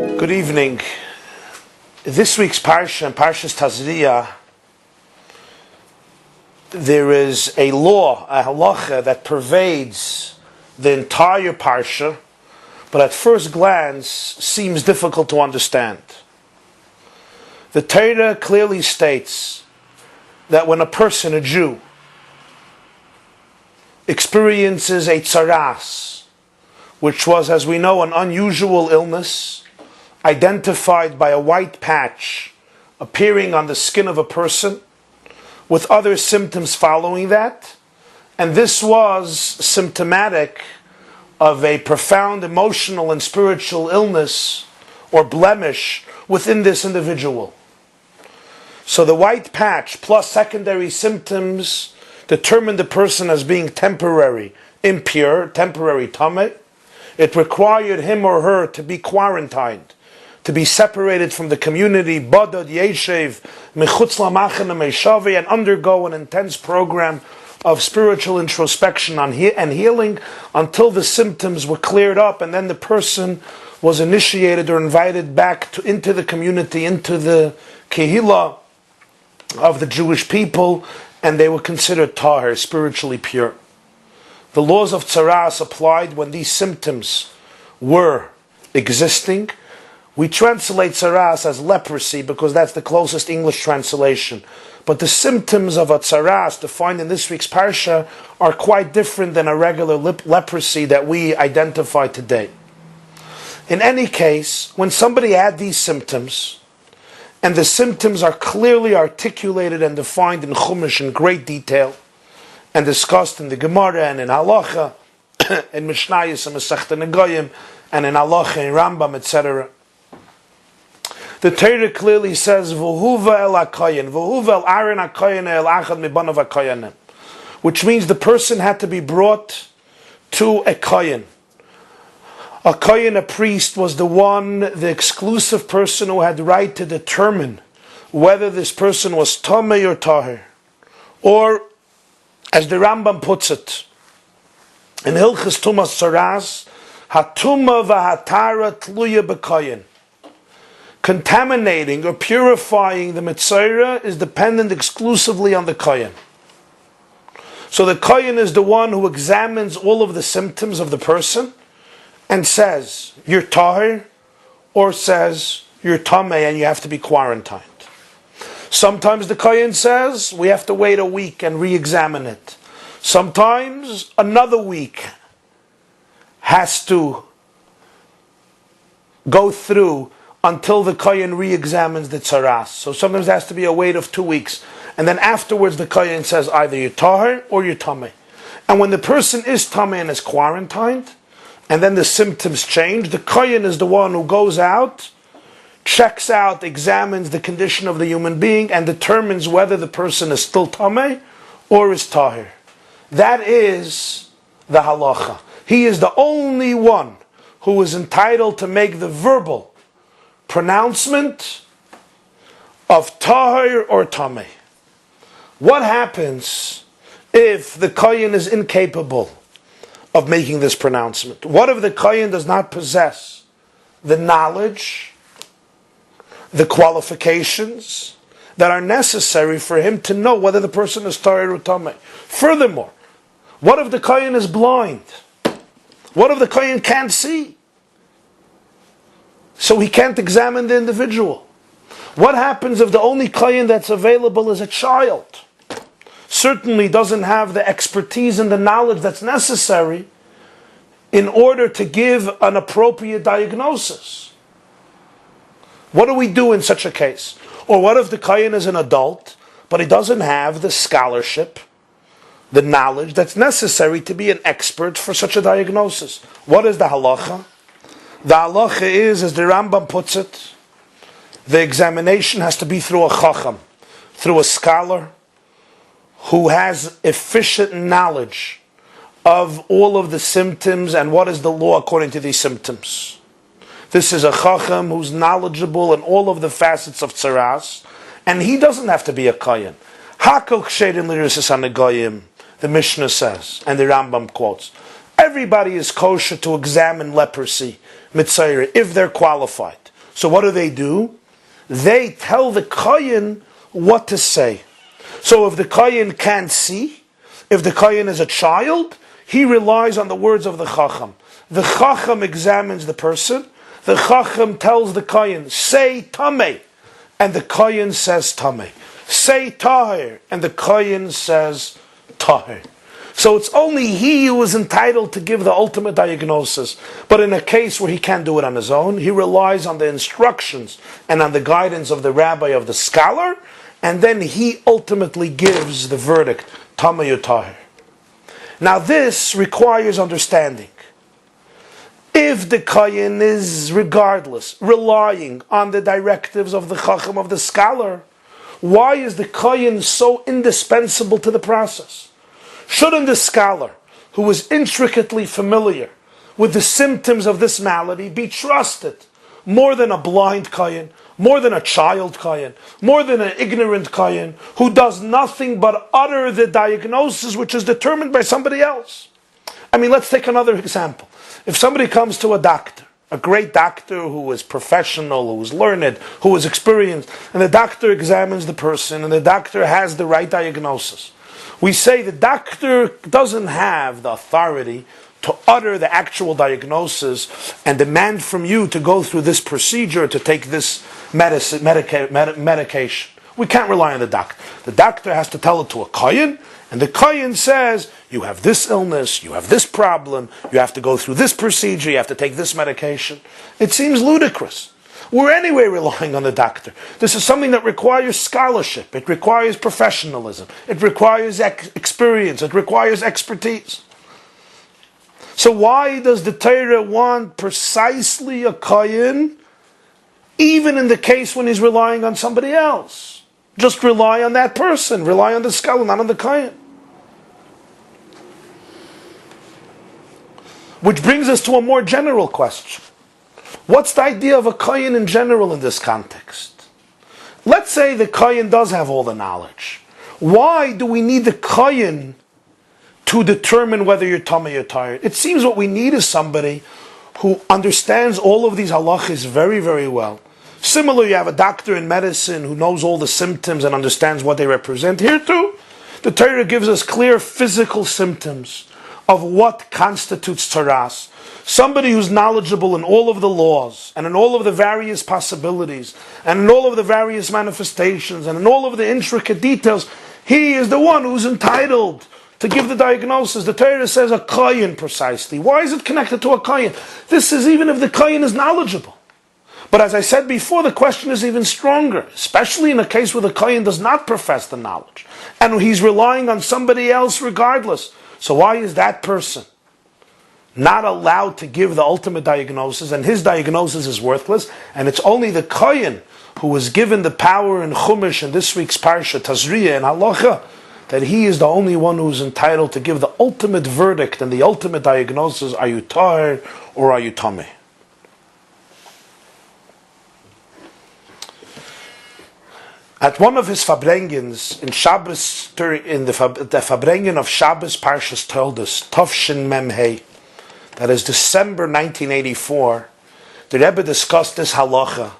Good evening. This week's parsha, Parshas Tazria, there is a law, a halacha that pervades the entire parsha, but at first glance seems difficult to understand. The Torah clearly states that when a person, a Jew, experiences a tzaras, which was, as we know, an unusual illness, identified by a white patch appearing on the skin of a person, with other symptoms following that, and this was symptomatic of a profound emotional and spiritual illness or blemish within this individual. So the white patch plus secondary symptoms determined the person as being temporary, impure, temporary tameh. It required him or her to be quarantined, to be separated from the community, badad yeshev, mechutz lamachana meishavi, and undergo an intense program of spiritual introspection and healing until the symptoms were cleared up, and then the person was initiated or invited back into the community, into the kehillah of the Jewish people, and they were considered tahir, spiritually pure. The laws of tzaras applied when these symptoms were existing. We translate tzaras as leprosy because that's the closest English translation. But the symptoms of a tzaras defined in this week's parsha are quite different than a regular leprosy that we identify today. In any case, when somebody had these symptoms, and the symptoms are clearly articulated and defined in Chumash in great detail, and discussed in the Gemara and in Halacha, in Mishnayos and Masechta Negoyim, and in Halacha and Rambam, etc. The Torah clearly says, "V'huva el hakoyin, v'huva el aron hakoyin el achad mibanav hakoyanim," which means the person had to be brought to a koyin. A koyin, a priest, was the exclusive person who had the right to determine whether this person was tameh or tahir, or, as the Rambam puts it, in Hilchas Tumas Tzaras, hatuma v'hatara tluya b'koyin. Contaminating or purifying the Mitzayra is dependent exclusively on the koyin. So the koyin is the one who examines all of the symptoms of the person and says, you're tahir, or says, you're tameh and you have to be quarantined. Sometimes the koyin says, we have to wait a week and re-examine it. Sometimes another week has to go through until the koyin re-examines the tzaras. So sometimes there has to be a wait of 2 weeks. And then afterwards the koyin says either you're tahir or you're tameh. And when the person is tameh and is quarantined, and then the symptoms change, the koyin is the one who goes out, checks out, examines the condition of the human being, and determines whether the person is still tameh or is tahir. That is the halacha. He is the only one who is entitled to make the verbal pronouncement of tahir or tameh. What happens if the koyin is incapable of making this pronouncement? What if the koyin does not possess the knowledge, the qualifications that are necessary for him to know whether the person is tahir or tameh? Furthermore, what if the koyin is blind? What if the koyin can't see? So he can't examine the individual. What happens if the only koyin that's available is a child? Certainly doesn't have the expertise and the knowledge that's necessary in order to give an appropriate diagnosis. What do we do in such a case? Or what if the koyin is an adult, but he doesn't have the scholarship, the knowledge that's necessary to be an expert for such a diagnosis? What is the halacha? The halacha is, as the Rambam puts it, the examination has to be through a chacham, through a scholar who has efficient knowledge of all of the symptoms and what is the law according to these symptoms. This is a chacham who's knowledgeable in all of the facets of tzaras, and he doesn't have to be a koyin. Hakol ksherin l'risus hanegoyim, the Mishnah says, and the Rambam quotes. Everybody is kosher to examine leprosy, mitzayir, if they're qualified. So what do? They tell the kohen what to say. So if the kohen can't see, if the kohen is a child, he relies on the words of the chacham. The chacham examines the person. The chacham tells the kohen, say tameh, and the kohen says tameh. Say tahir, and the kohen says tahir. So it's only he who is entitled to give the ultimate diagnosis. But in a case where he can't do it on his own, he relies on the instructions and on the guidance of the rabbi, of the scholar, and then he ultimately gives the verdict, tameh tahir. Now this requires understanding. If the kohen is regardless, relying on the directives of the chacham, of the scholar, why is the kohen so indispensable to the process? Shouldn't the scholar, who is intricately familiar with the symptoms of this malady, be trusted more than a blind kohen, more than a child kohen, more than an ignorant kohen, who does nothing but utter the diagnosis which is determined by somebody else? I mean, let's take another example. If somebody comes to a doctor, a great doctor who is professional, who is learned, who is experienced, and the doctor examines the person, and the doctor has the right diagnosis, we say the doctor doesn't have the authority to utter the actual diagnosis and demand from you to go through this procedure, to take this medication. We can't rely on the doctor. The doctor has to tell it to a kohen, and the kohen says, you have this illness, you have this problem, you have to go through this procedure, you have to take this medication. It seems ludicrous. We're anyway relying on the doctor. This is something that requires scholarship. It requires professionalism. It requires experience. It requires expertise. So why does the Torah want precisely a kohen, even in the case when he's relying on somebody else? Just rely on that person. Rely on the scholar, not on the kohen. Which brings us to a more general question. What's the idea of a kohen in general in this context? Let's say the kohen does have all the knowledge. Why do we need the kohen to determine whether you're tameh or tahir? It seems what we need is somebody who understands all of these halachas very, very well. Similarly, you have a doctor in medicine who knows all the symptoms and understands what they represent. Here too, the Torah gives us clear physical symptoms of what constitutes tzaras. Somebody who's knowledgeable in all of the laws, and in all of the various possibilities, and in all of the various manifestations, and in all of the intricate details, he is the one who's entitled to give the diagnosis. The Torah says a kohen precisely. Why is it connected to a kohen? This is even if the kohen is knowledgeable. But as I said before, the question is even stronger, especially in a case where the kohen does not profess the knowledge, and he's relying on somebody else regardless. So why is that person not allowed to give the ultimate diagnosis, and his diagnosis is worthless, and it's only the kohen who was given the power in Chumash in this week's parsha, Tazria and Halacha, that he is the only one who is entitled to give the ultimate verdict and the ultimate diagnosis, are you tahir or are you tameh? At one of his Fabrengens in Shabbos, in the Fabrengen of Shabbos Parshas told us, Tovshin Mem Hey, that is December 1984, the Rebbe discussed this halacha,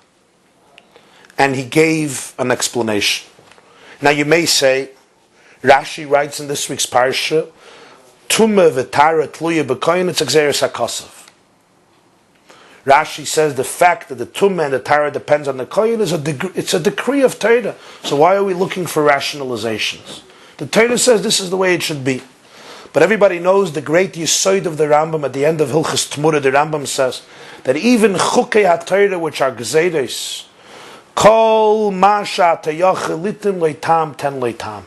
and he gave an explanation. Now you may say, Rashi writes in this week's parsha, Tumah v'tara tluya b'koyin, it's exeris hakasav. Rashi says the fact that the tumah and the tara depends on the kohen is it's a decree of Torah. So why are we looking for rationalizations? The Torah says this is the way it should be. But everybody knows the great yisoid of the Rambam at the end of Hilchas Tmura. The Rambam says that even chukei haTorah, which are gezeres, kol masha tayachel litim leitam ten leitam.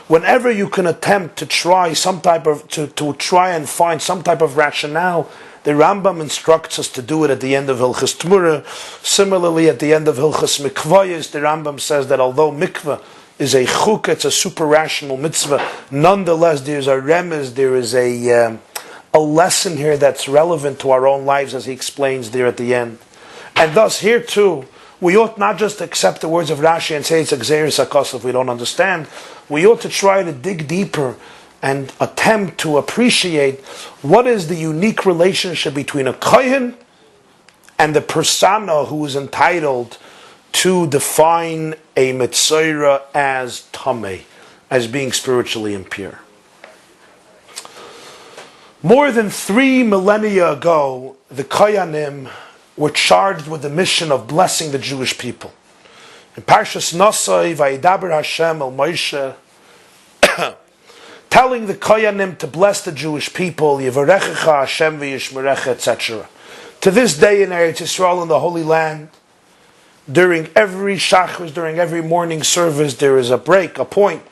Whenever you can attempt to try some type of to try and find some type of rationale, the Rambam instructs us to do it at the end of Hilchas Tmura. Similarly, at the end of Hilchas Mikvayis, the Rambam says that although mikvah is a chuk, it's a super rational mitzvah, nonetheless there's a remez, there is a lesson here that's relevant to our own lives, as he explains there at the end. And thus here too, we ought not just to accept the words of Rashi and say it's a gzeirus hakos if we don't understand. We ought to try to dig deeper and attempt to appreciate what is the unique relationship between a kohen and the persona who is entitled to define a Mitzayra as Tameh, as being spiritually impure. More than 3 millennia ago, the Koyanim were charged with the mission of blessing the Jewish people. In Parshas Nosai, Vayidaber Hashem el Moshe, telling the Koyanim to bless the Jewish people, Yivarechecha Hashem v'yishmerecha, etc. To this day in Eretz Yisrael, in the Holy Land, during every Shachris, during every morning service, there is a break, a point,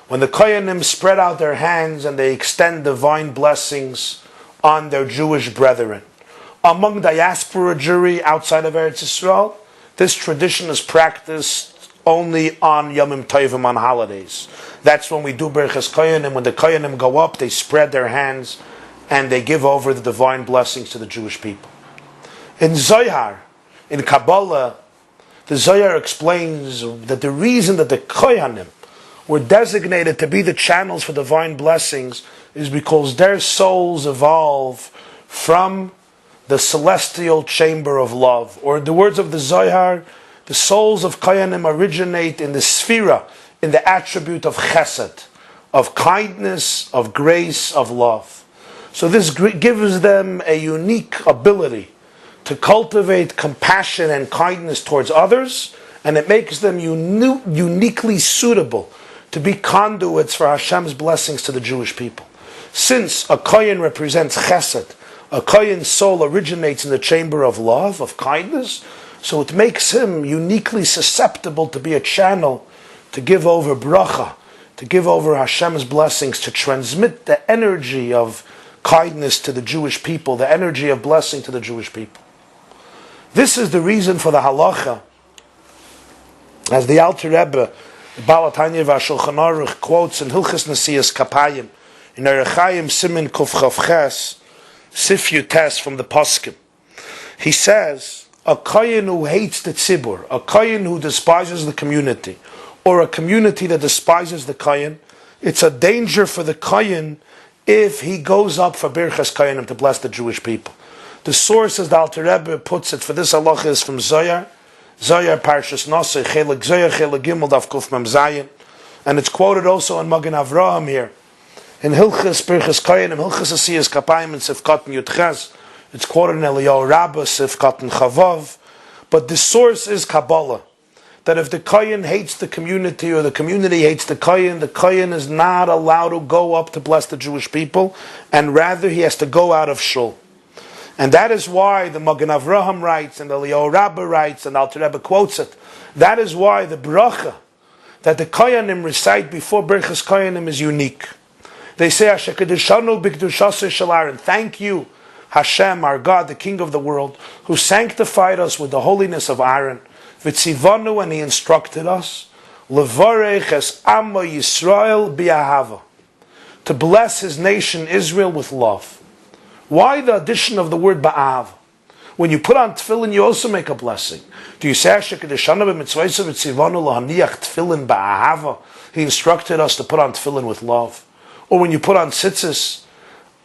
when the Koyanim spread out their hands and they extend divine blessings on their Jewish brethren. Among diaspora Jewry outside of Eretz Yisrael, this tradition is practiced only on Yomim Tovim, on holidays. That's when we do Berachas Koyanim. When the Koyanim go up, they spread their hands and they give over the divine blessings to the Jewish people. In Zohar, in Kabbalah, the Zohar explains that the reason that the Koyanim were designated to be the channels for divine blessings is because their souls evolve from the celestial chamber of love. Or in the words of the Zohar, the souls of Koyanim originate in the sphera, in the attribute of chesed, of kindness, of grace, of love. So this gives them a unique ability to cultivate compassion and kindness towards others, and it makes them uniquely suitable to be conduits for Hashem's blessings to the Jewish people. Since a Kohen represents chesed, a Kohen's soul originates in the chamber of love, of kindness, so it makes him uniquely susceptible to be a channel to give over bracha, to give over Hashem's blessings, to transmit the energy of kindness to the Jewish people, the energy of blessing to the Jewish people. This is the reason for the halacha, as the Alter Rebbe, the Baal HaTanya v'Shulchan Aruch, quotes in Hilchas Nesiyas Kapayim, in Erechayim Simin Kuf Chav Ches, Sif Yutes from the Poskim. He says, a Kohen who hates the Tzibur, a Kohen who despises the community, or a community that despises the Kohen, it's a danger for the Kohen if he goes up for Birchas Kohenim to bless the Jewish people. The source, as the Alter Rebbe puts it, for this halacha is from Zohar, Zohar Parshas Nosei, Chelik Zohar, Chelik Gimel, Daf Kuf Mem Zayin, and it's quoted also in Magen Avraham here. In Hilchas Birchas Kohenim, Hilchas Asiyas Kapayim, and Sifkat Yudches, it's quoted in Eliyahu Rabbah, Sifkat Chavav, but the source is Kabbalah, that if the Kohen hates the community or the community hates the Kohen is not allowed to go up to bless the Jewish people, and rather he has to go out of shul. And that is why the Magen Avraham writes, and the Eliyahu Rabbah writes, and Alter Rebbe quotes it. That is why the bracha that the Koyanim recite before Birchas Koyanim is unique. They say, Hashekadishanu b'kedushasei shel Aaron. Thank you, Hashem, our God, the King of the world, who sanctified us with the holiness of Aaron. V'tzivanu, and he instructed us, levarech es Amo Yisrael bi'ahava, to bless his nation Israel with love. Why the addition of the word ba'av? When you put on tefillin, you also make a blessing. Do you say, Hashekadishanu b'mitzvayso v'tzivanu lahaniach tefillin ba'ahava? He instructed us to put on tefillin with love. Or when you put on tzitzis,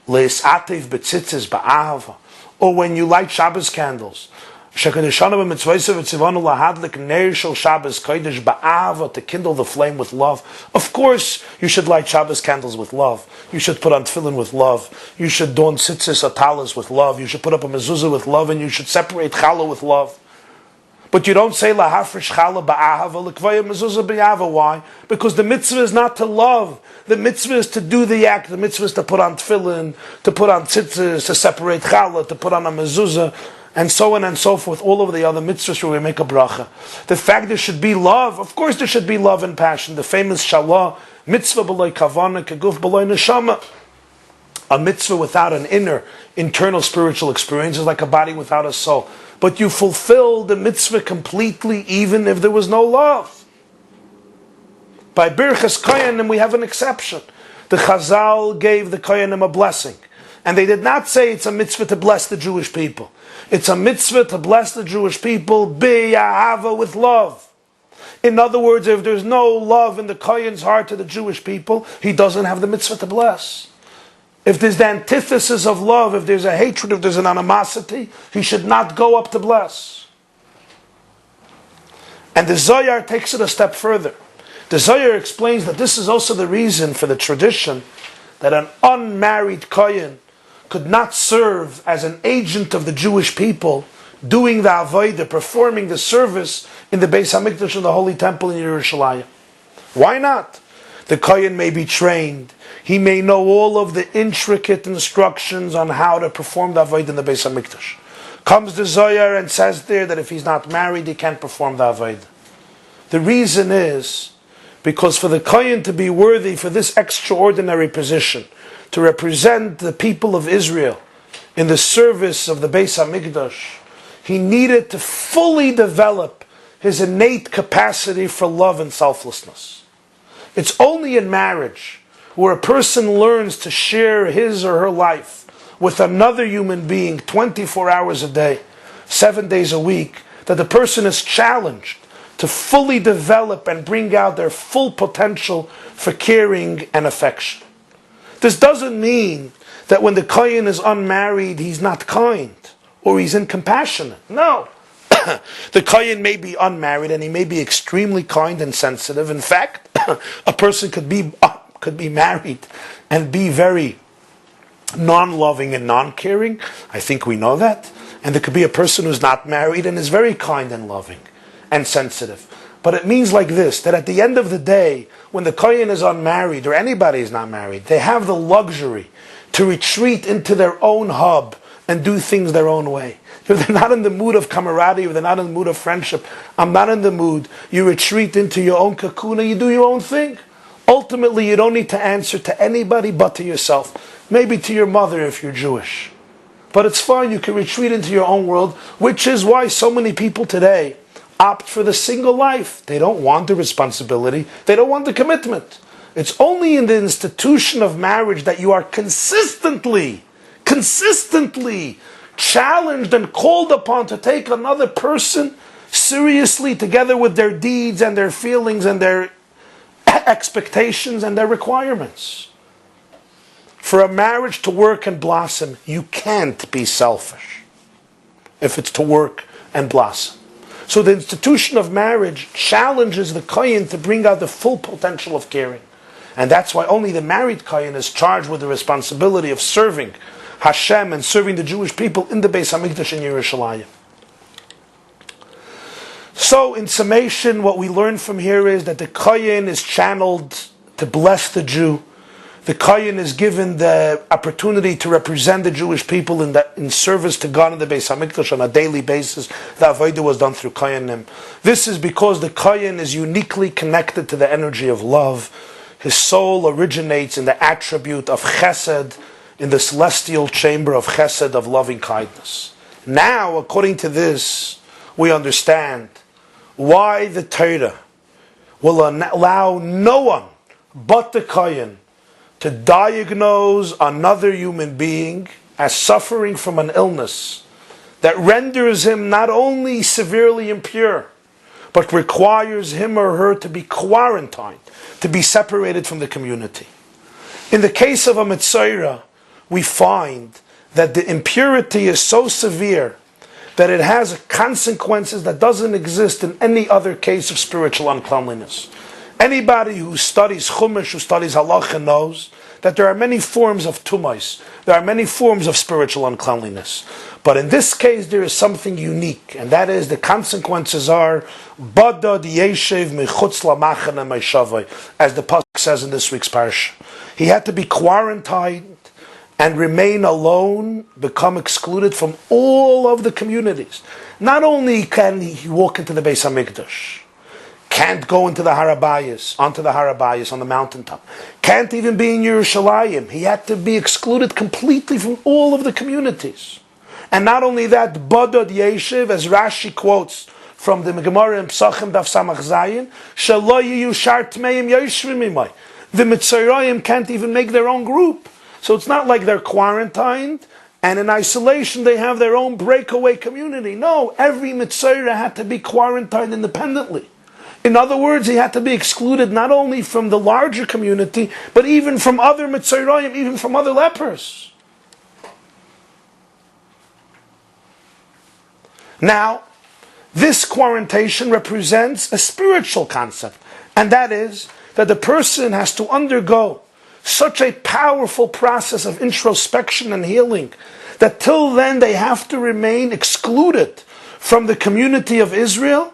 le'esatev b'tzitzis ba'ahava. Or when you light Shabbos candles, Shekadishanu b'mitzvayso v'tzivanu lahadlik ner shel Shabbos kodesh ba'ahava, to kindle the flame with love. Of course, you should light Shabbos candles with love. You should put on tefillin with love. You should don tzitzis atalas with love. You should put up a mezuzah with love, and you should separate challah with love. But you don't say lahafresh challah ba'ahava l'kvaya mezuzah b'yava. Why? Because the mitzvah is not to love. The mitzvah is to do the act. The mitzvah is to put on tefillin, to put on tzitzis, to separate challah, to put on a mezuzah, and so on and so forth. All of the other mitzvahs where we make a bracha. The fact there should be love, of course there should be love and passion. The famous shalah, mitzvah b'loy kavana keguf b'loy neshama. A mitzvah without an internal spiritual experience is like a body without a soul. But you fulfill the mitzvah completely even if there was no love. By Birchas Koyanim we have an exception. The Chazal gave the Koyanim a blessing. And they did not say it's a mitzvah to bless the Jewish people. It's a mitzvah to bless the Jewish people b'yahava, with love. In other words, if there's no love in the Kohen's heart to the Jewish people, he doesn't have the mitzvah to bless. if there's the antithesis of love, if there's a hatred, if there's an animosity, he should not go up to bless. And the Zohar takes it a step further. The Zohar explains that this is also the reason for the tradition that an unmarried kohen could not serve as an agent of the Jewish people, doing the avodah, performing the service in the Beis HaMikdash in the Holy Temple in Yerushalayim. Why not? The kohen may be trained. He may know all of the intricate instructions on how to perform the avodah in the Beis HaMikdash. Comes the Zohar and says there that if he's not married, he can't perform the avodah. The reason is because for the kohen to be worthy for this extraordinary position, to represent the people of Israel in the service of the Beis HaMikdash, he needed to fully develop his innate capacity for love and selflessness. It's only in marriage where a person learns to share his or her life with another human being 24 hours a day, 7 days a week, that the person is challenged to fully develop and bring out their full potential for caring and affection. This doesn't mean that when the kohen is unmarried, he's not kind or he's incompassionate. No. The kohen may be unmarried and he may be extremely kind and sensitive. In fact, a person could be married and be very non-loving and non-caring. I think we know that. And there could be a person who's not married and is very kind and loving and sensitive. But it means like this, that at the end of the day, when the kohen is unmarried, or anybody is not married, they have the luxury to retreat into their own hub and do things their own way. If they're not in the mood of camaraderie, if they're not in the mood of friendship, I'm not in the mood, you retreat into your own cocoon and you do your own thing. Ultimately, you don't need to answer to anybody but to yourself. Maybe to your mother if you're Jewish. But it's fine, you can retreat into your own world, which is why so many people today opt for the single life. They don't want the responsibility. They don't want the commitment. It's only in the institution of marriage that you are consistently challenged and called upon to take another person seriously, together with their deeds and their feelings and their expectations and their requirements. For a marriage to work and blossom, you can't be selfish if it's to work and blossom. So the institution of marriage challenges the kohen to bring out the full potential of caring. And that's why only the married kohen is charged with the responsibility of serving Hashem and serving the Jewish people in the Beis HaMikdash in Yerushalayim. So in summation, what we learn from here is that the kohen is channeled to bless the Jew. The kohen is given the opportunity to represent the Jewish people in service to God in the Beis HaMikdash on a daily basis. The avodah was done through kohenim. This is because the kohen is uniquely connected to the energy of love. His soul originates in the attribute of chesed, in the celestial chamber of chesed, of loving kindness. Now, according to this, we understand why the Torah will allow no one but the kohen to diagnose another human being as suffering from an illness that renders him not only severely impure, but requires him or her to be quarantined, to be separated from the community. In the case of a Mitzayra, we find that the impurity is so severe that it has consequences that doesn't exist in any other case of spiritual uncleanliness. Anybody who studies Chumash, who studies Halacha, knows that there are many forms of tumais. There are many forms of spiritual uncleanliness. But in this case, there is something unique, and that is the consequences are Bada Yeshev Mechutz Lamachana Meishavai, as the pasuk says in this week's parsha. He had to be quarantined and remain alone, become excluded from all of the communities. Not only can he walk into the Beis HaMikdash, can't go into the Harabayas, onto the Harabayas on the mountaintop, can't even be in Yerushalayim. He had to be excluded completely from all of the communities. And not only that, Badod Yeshiv, as Rashi quotes from the Gemara in Psachim Daf Samach Zayin, Shelo yiyu shar tmeim yoshvim imay. The Mitzrayim can't even make their own group. So it's not like they're quarantined and in isolation they have their own breakaway community. No, every Mitzrayim had to be quarantined independently. In other words, he had to be excluded not only from the larger community, but even from other Mitzrayim, even from other lepers. Now, this quarantation represents a spiritual concept, and that is that the person has to undergo such a powerful process of introspection and healing that till then they have to remain excluded from the community of Israel,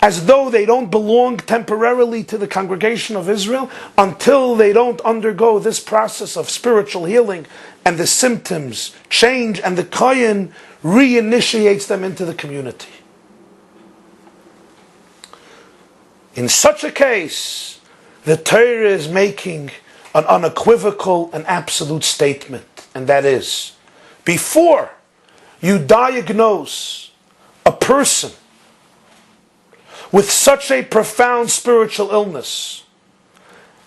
as though they don't belong temporarily to the congregation of Israel, until they don't undergo this process of spiritual healing and the symptoms change and the Kohen reinitiates them into the community. In such a case, the Torah is making an unequivocal and absolute statement, and that is, before you diagnose a person with such a profound spiritual illness,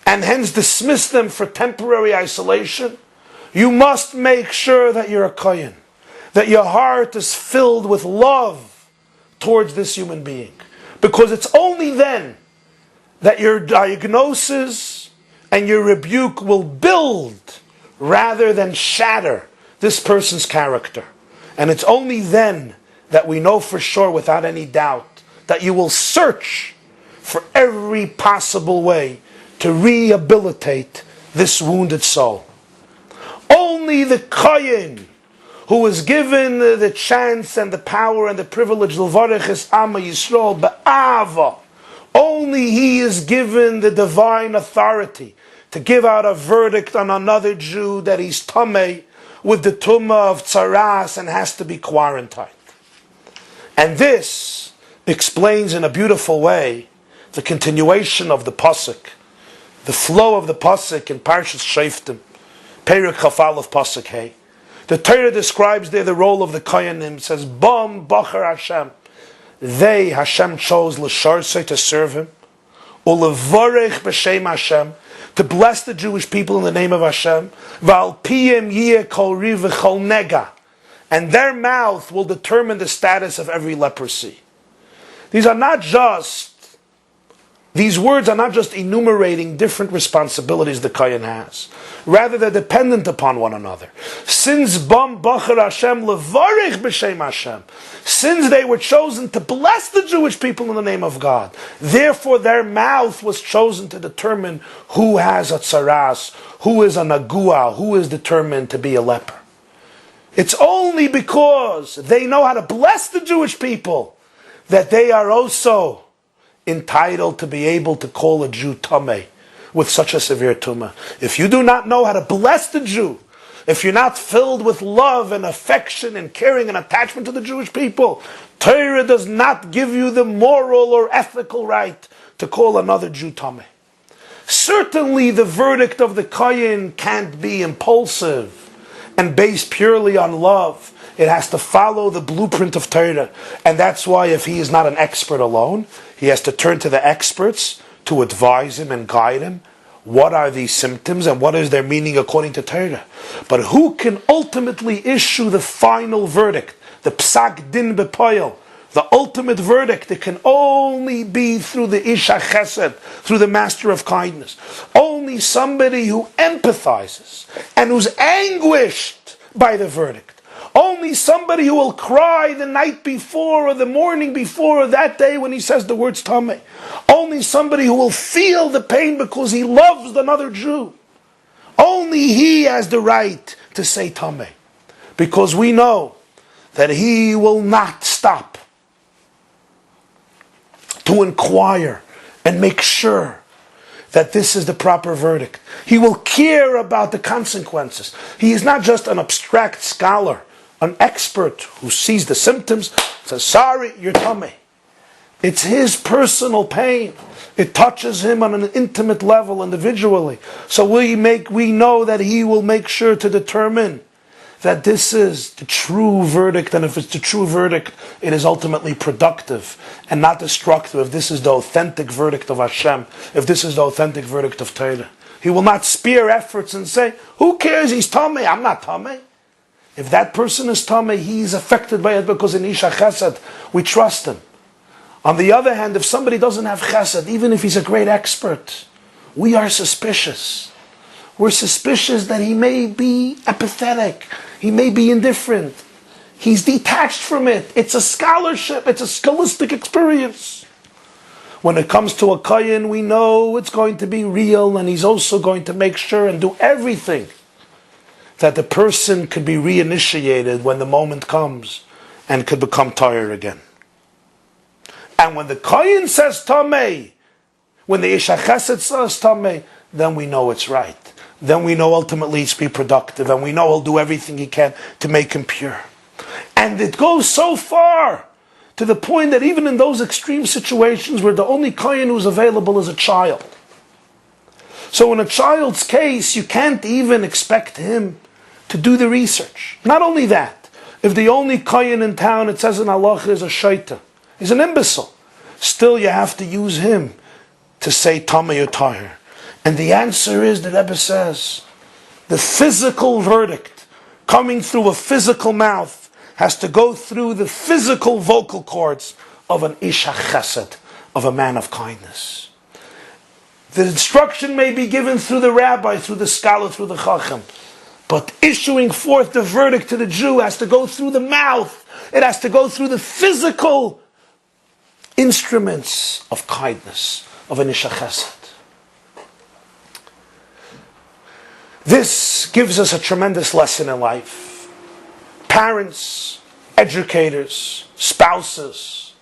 and hence dismiss them for temporary isolation, you must make sure that you're a Kohen, that your heart is filled with love towards this human being. Because it's only then that your diagnosis and your rebuke will build rather than shatter this person's character. And it's only then that we know for sure, without any doubt, that you will search for every possible way to rehabilitate this wounded soul. Only the Kohen, who was given the chance and the power and the privilege, L'varech es Ama Yisrael be'ava, only he is given the divine authority to give out a verdict on another Jew that he's tamei with the tumah of tzaras and has to be quarantined. And this explains in a beautiful way the continuation of the pasuk, the flow of the pasuk in Parshas Shoftim, Perek Chaf Aleph pasuk Hey. The Torah describes there the role of the Kohanim. It says, Bam Bachar Hashem. They, Hashem chose l'sharsei, to serve Him, u'levarech b'shem Hashem, to bless the Jewish people in the name of Hashem, v'al piyem yeh kol riv v'chol nega, and their mouth will determine the status of every leprosy. These words are not just enumerating different responsibilities the Kohen has. Rather, they're dependent upon one another. Since Bam Bachar Hashem levarich b'shem Hashem, since they were chosen to bless the Jewish people in the name of God, therefore their mouth was chosen to determine who has a tzaras, who is a nagua, who is determined to be a leper. It's only because they know how to bless the Jewish people that they are also entitled to be able to call a Jew tamei with such a severe tumah. If you do not know how to bless the Jew, if you're not filled with love and affection and caring and attachment to the Jewish people, Torah does not give you the moral or ethical right to call another Jew tamei. Certainly the verdict of the Kohen can't be impulsive and based purely on love. It has to follow the blueprint of Torah. And that's why if he is not an expert alone, he has to turn to the experts to advise him and guide him. What are these symptoms and what is their meaning according to Torah? But who can ultimately issue the final verdict, the psak din bepoil, the ultimate verdict? It can only be through the Ish HaChesed, through the Master of Kindness. Only somebody who empathizes and who's anguished by the verdict. Only somebody who will cry the night before or the morning before or that day when he says the words tamei. Only somebody who will feel the pain because he loves another Jew. Only he has the right to say tamei. Because we know that he will not stop to inquire and make sure that this is the proper verdict. He will care about the consequences. He is not just an abstract scholar, an expert who sees the symptoms, says, sorry, you're tamei. It's his personal pain. It touches him on an intimate level, individually. So we know that he will make sure to determine that this is the true verdict, and if it's the true verdict, it is ultimately productive and not destructive. If this is the authentic verdict of Hashem, if this is the authentic verdict of Torah, he will not spare efforts and say, who cares, he's tamei, I'm not tamei. If that person is tamei, he is affected by it because in Ish HaChesed we trust him. On the other hand, if somebody doesn't have chesed, even if he's a great expert, we are suspicious. We're suspicious that he may be apathetic, he may be indifferent, he's detached from it. It's a scholarship, it's a scholastic experience. When it comes to a kohen, we know it's going to be real, and he's also going to make sure and do everything that the person could be reinitiated when the moment comes and could become tired again. And when the kohen says tamei, when the Ish HaChesed says tamei, then we know it's right. Then we know ultimately it's be productive, and we know he'll do everything he can to make him pure. And it goes so far to the point that even in those extreme situations where the only kohen who's available is a child. So in a child's case, you can't even expect him to do the research. Not only that, if the only kohen in town, it says in halacha, is a shaita, he's an imbecile, still you have to use him to say tamei or tahir. And the answer is, the Rebbe says, the physical verdict coming through a physical mouth has to go through the physical vocal cords of an Ish HaChesed, of a man of kindness. The instruction may be given through the rabbi, through the scholar, through the chacham, but issuing forth the verdict to the Jew has to go through the mouth. It has to go through the physical instruments of kindness, of an Ish HaChesed. This gives us a tremendous lesson in life. Parents, educators, spouses,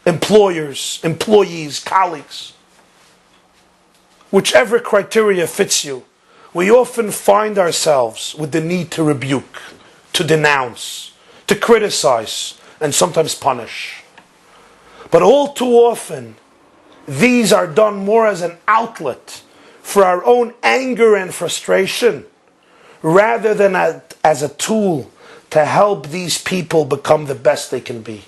employers, employees, colleagues, whichever criteria fits you, we often find ourselves with the need to rebuke, to denounce, to criticize, and sometimes punish. But all too often, these are done more as an outlet for our own anger and frustration, rather than as a tool to help these people become the best they can be.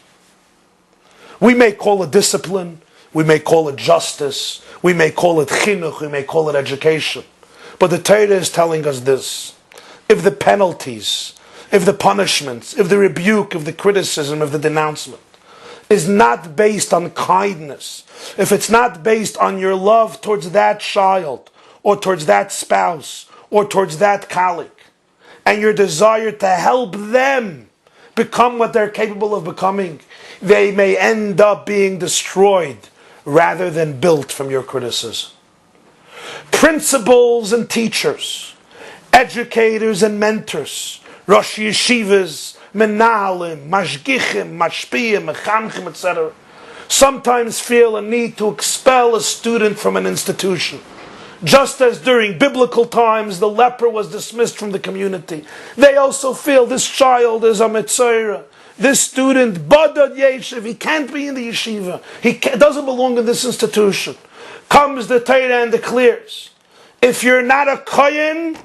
We may call it discipline, we may call it justice, we may call it chinuch, we may call it education. But the Torah is telling us this: if the penalties, if the punishments, if the rebuke, if the criticism, if the denouncement is not based on kindness, if it's not based on your love towards that child, or towards that spouse, or towards that colleague, and your desire to help them become what they're capable of becoming, they may end up being destroyed rather than built from your criticism. Principals and teachers, educators and mentors, Rosh Yeshivas, Menahalim, Mashgichim, Mashpiyim, Mechanchim, etc., sometimes feel a need to expel a student from an institution. Just as during biblical times the leper was dismissed from the community, they also feel this child is a Metzora. This student, Badad Yeshiv, he can't be in the yeshiva. He doesn't belong in this institution. Comes the Torah and declares, if you're not a kohen,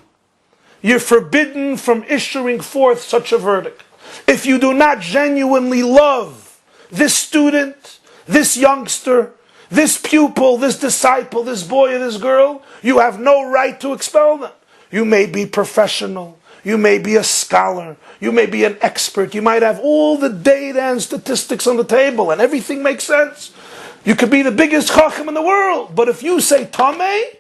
you're forbidden from issuing forth such a verdict. If you do not genuinely love this student, this youngster, this pupil, this disciple, this boy or this girl, you have no right to expel them. You may be professional, you may be a scholar, you may be an expert, you might have all the data and statistics on the table and everything makes sense. You could be the biggest chacham in the world, but if you say tamei,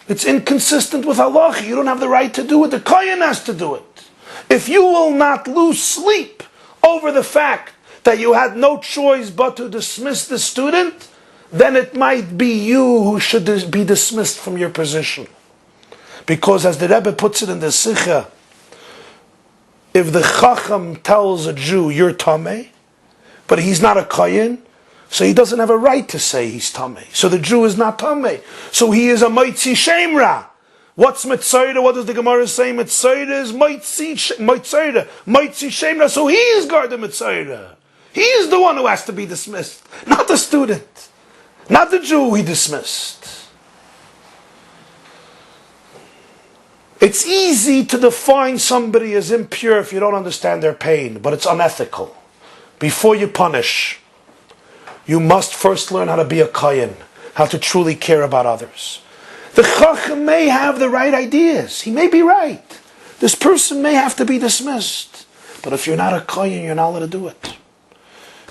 it's inconsistent with halacha. You don't have the right to do it. The kohen has to do it. If you will not lose sleep over the fact that you had no choice but to dismiss the student, then it might be you who should be dismissed from your position. Because as the Rebbe puts it in the Sikha, if the Chacham tells a Jew, you're Tameh, but he's not a Kohen, so he doesn't have a right to say he's Tameh. So the Jew is not Tameh. So he is a Moitzi Shemra. What's Mitzayda? What does the Gemara say? Mitzayda is Moitzi Shemra. So he is Garda Mitzayda. He is the one who has to be dismissed, not the student. Not the Jew he dismissed. It's easy to define somebody as impure if you don't understand their pain, but it's unethical. Before you punish, you must first learn how to be a kohen, how to truly care about others. The chacham may have the right ideas. He may be right. This person may have to be dismissed. But if you're not a kohen, you're not allowed to do it.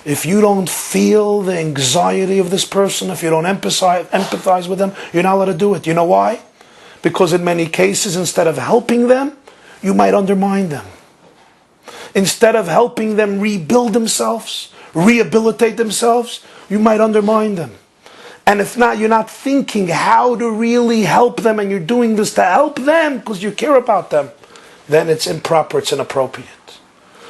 If you don't feel the anxiety of this person, if you don't empathize with them, you're not allowed to do it. You know why? Because in many cases, instead of helping them, you might undermine them. Instead of helping them rebuild themselves, rehabilitate themselves, you might undermine them. And if not, you're not thinking how to really help them, and you're doing this to help them because you care about them, then it's improper, it's inappropriate.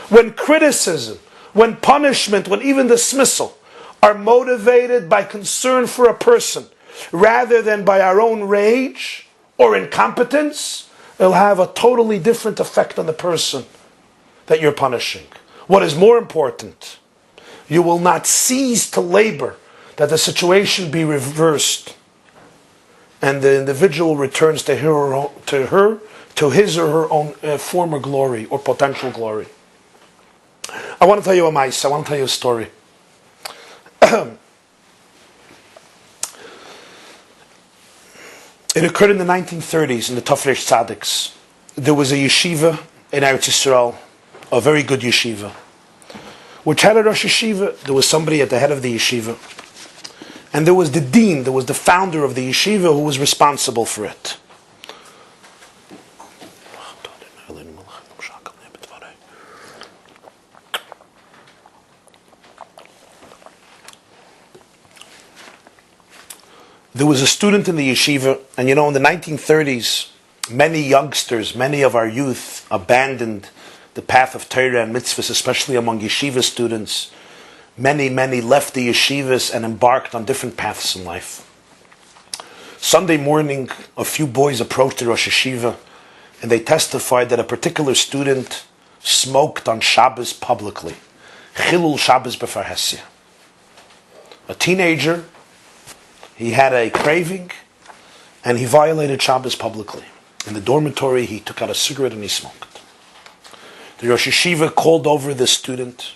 When criticism, when punishment, when even dismissal are motivated by concern for a person rather than by our own rage or incompetence, it'll have a totally different effect on the person that you're punishing. What is more important, you will not cease to labor that the situation be reversed and the individual returns to his or her own former glory or potential glory. I want to tell you a mice. I want to tell you a story. It occurred in the 1930s in the Tafresh Tzadiks. There was a yeshiva in Eretz Yisrael, a very good yeshiva, which had a Rosh Yeshiva. There was somebody at the head of the yeshiva. And there was the dean, there was the founder of the yeshiva who was responsible for it. There was a student in the yeshiva, and in the 1930s, many youngsters, many of our youth abandoned the path of Torah and mitzvahs, especially among yeshiva students. Many left the yeshivas and embarked on different paths in life. Sunday morning, a few boys approached the Rosh Yeshiva, and they testified that a particular student smoked on Shabbos publicly. Chilul Shabbos b'farhesia. A teenager, he had a craving, and he violated Shabbos publicly. In the dormitory, he took out a cigarette and he smoked. The Rosh Yeshiva called over the student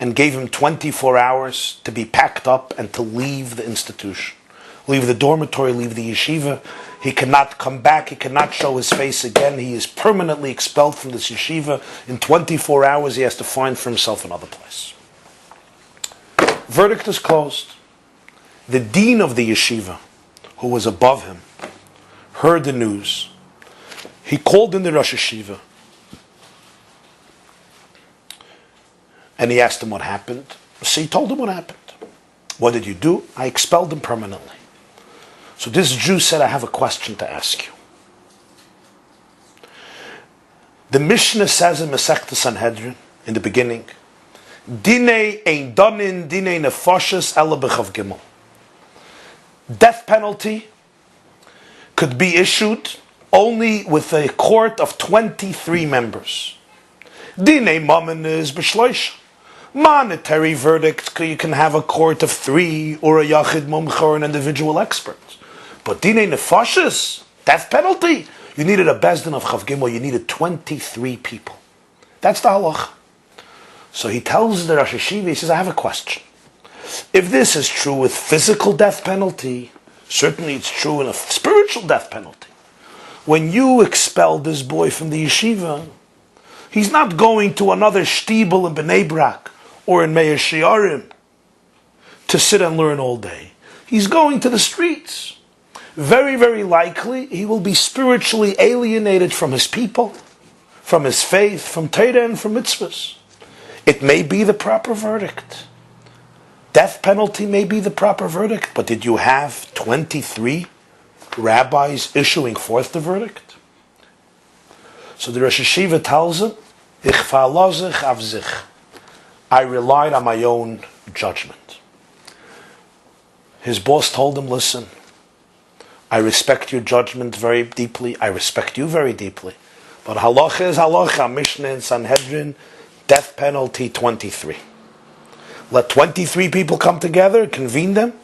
and gave him 24 hours to be packed up and to leave the institution. Leave the dormitory, leave the yeshiva. He cannot come back, he cannot show his face again. He is permanently expelled from this yeshiva. In 24 hours he has to find for himself another place. Verdict is closed. The dean of the yeshiva, who was above him, heard the news. He called in the Rosh Yeshiva, and he asked him what happened. So he told him what happened. What did you do? I expelled him permanently. So this Jew said, I have a question to ask you. The Mishnah says in Masechta Sanhedrin, in the beginning, Dinei ein donin, dinei nefoshes ela b'chav gimel. Death penalty could be issued only with a court of 23 members. Dinei mammon is b'shloisha. Monetary verdict, you can have a court of 3 or a yachid mumcha or an individual expert. But dinei nefashis, death penalty, you needed a bezdin of chav gimel, you needed 23 people. That's the halach. So he tells the Rosh Yeshiva, he says, I have a question. If this is true with physical death penalty, certainly it's true in a spiritual death penalty. When you expel this boy from the yeshiva, he's not going to another shtibel in Bnei Brak or in Meir Shiarim to sit and learn all day. He's going to the streets. Very, very likely he will be spiritually alienated from his people, from his faith, from Torah and from mitzvahs. It may be the proper verdict. Death penalty may be the proper verdict, but did you have 23 rabbis issuing forth the verdict? So the Rosh Yeshiva tells him, Ich fa'alozich av zich. I relied on my own judgment. His boss told him, listen, I respect your judgment very deeply. I respect you very deeply. But halacha is halacha. Mishnah in Sanhedrin, death penalty 23. Let 23 people come together, convene them,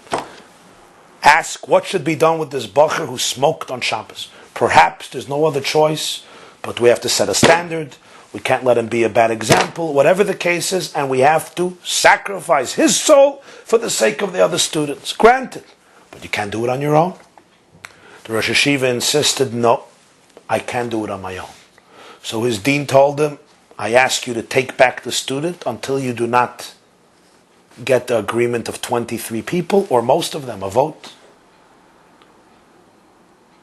ask what should be done with this bacher who smoked on Shabbos. Perhaps there's no other choice, but we have to set a standard. We can't let him be a bad example, whatever the case is, and we have to sacrifice his soul for the sake of the other students. Granted, but you can't do it on your own. The Rosh Yeshiva insisted, no, I can't do it on my own. So his dean told him, I ask you to take back the student until you do not get the agreement of 23 people, or most of them, a vote.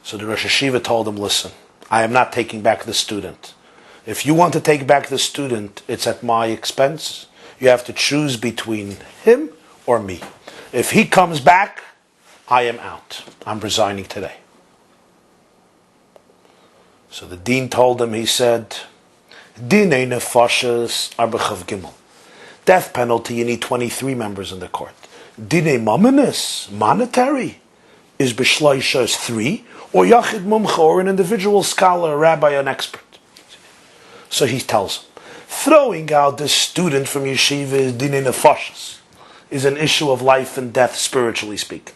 So the Rosh Hashiva told him, listen, I am not taking back the student. If you want to take back the student, it's at my expense. You have to choose between him or me. If he comes back, I am out. I'm resigning today. So the dean told him, he said, Dinei nefashos arbachav gimel. Death penalty, you need 23 members in the court. Dinei mamanis, monetary, is b'shloisha is 3, or yachid mumcha, or an individual scholar, a rabbi, an expert. So he tells him, throwing out this student from yeshiva is dinei nefashos, is an issue of life and death, spiritually speaking.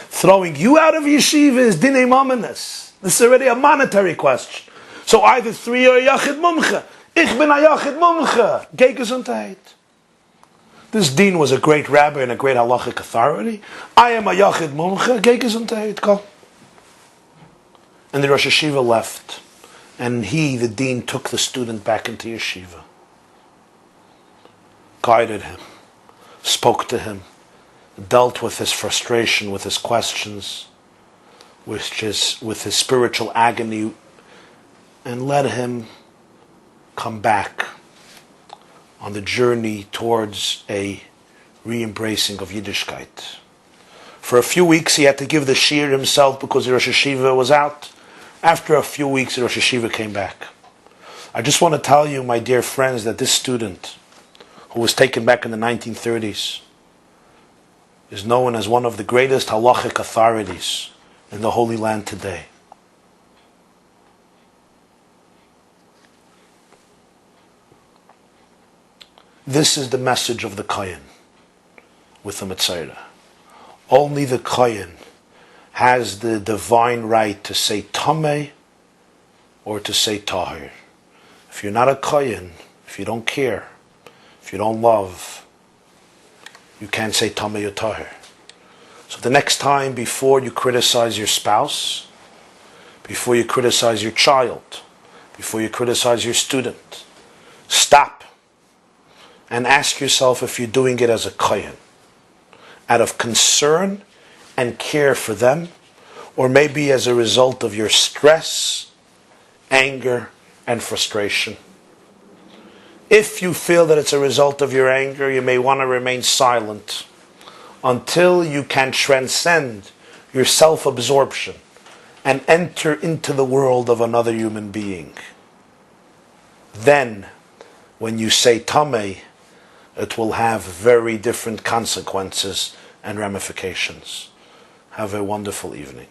Throwing you out of yeshiva is dinei mamanis. This is already a monetary question. So either 3 or yachid mumcha. Ich bin a yachid mumcha. Geh gesundheit. This dean was a great rabbi and a great halachic authority. I am a yachid mumcha. Geh gesundheit. Go. And the Rosh Hashiva left. And he, the dean, took the student back into yeshiva. Guided him. Spoke to him. Dealt with his frustration, with his questions, with his spiritual agony, and let him come back on the journey towards a re-embracing of Yiddishkeit. For a few weeks he had to give the shiur himself because the Rosh Hashiva was out. After a few weeks the Rosh Hashiva came back. I just want to tell you, my dear friends, that this student, who was taken back in the 1930s, is known as one of the greatest halachic authorities in the Holy Land today. This is the message of the Kohen with the Mitzvah. Only the Kohen has the divine right to say Tameh or to say Tahir. If you're not a Kohen, if you don't care, if you don't love, you can't say Tameh or Tahir. So the next time, before you criticize your spouse, before you criticize your child, before you criticize your student, stop and ask yourself if you're doing it as a kohen, out of concern and care for them, or maybe as a result of your stress, anger, and frustration. If you feel that it's a result of your anger, you may want to remain silent until you can transcend your self-absorption and enter into the world of another human being. Then, when you say Tameh, it will have very different consequences and ramifications. Have a wonderful evening.